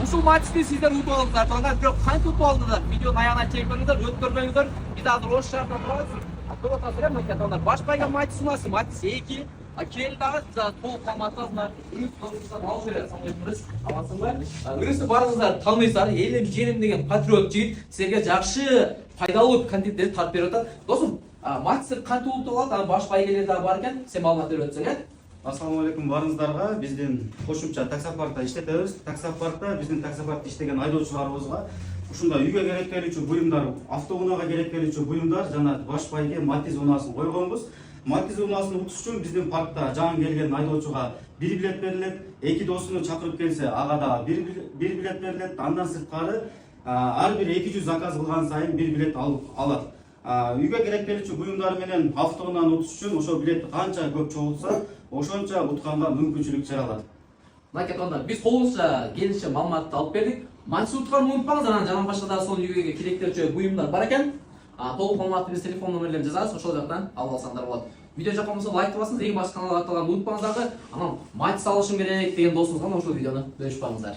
ушул матчты сиздер утуп алдыңыздар туугандар, бирок кантип утуп алдыңыздар? Видеонун аягына чейин көрүңүздөр, өткөрбөңүздөр. Биз азыр Ош шаарында турабыз. Көп атасыздар, мынакей туугандар. Баш байган матч сунасы, матч 2. Келди дагы толук калматасыздар. Алып бересиз. Аласыңбы? Үрүстү барыңыздар тааныйсыздар. Элим жерим деген патриот жигит силерге жакшы пайдалуу контенттерди тартып берип атат. Досум, матчтар кантип утуп алат? Баш байгелер дагы бар экен. Сен маалымат берип өтсөң, Ассаламу алейкум барыңыздарга. Биздин кошумча таксопаркта иштетебиз. Таксопаркта биздин таксопаркта иштеген айдоочуларыбызга ушундай үйгө керектелүүчү буюмдар, автоунаага керектелүүчү буюмдар жана баш байге Матиз унаасын койгонбуз. Матиз унаасын утуш үчүн биздин паркта жаңы келген айдоочуга 1 билет берилет. 2 досуну чакырып келсе, ага да 1 билет берилет. Андан сырткары ар бир 200 заказ кылган сайын 1 билет алат. Үйгө керектелүүчү буюмдар менен автоунааны утуш үчүн ошол билетти канча көп чогултса, ошонча утканга мүмкүнчүлүк жаралат. Мынакей туугандар, биз колубузча келишче маалыматты алып бердик. Матчты утканды унутпаңыздар, анан жаман башка да сонун үйгө керектелүүчү буюмдар бар экен. Толук маалыматты биз телефон номерлерин жазабыз, ошол жактан алып алсаңдар болот. Видео жаккан болсо лайк басыңыз, эң башкы каналга аттаганды унутпаңыздар. Анан матч салышым керек деген досуңузга ошол видеону бөлүшүп коюңуздар.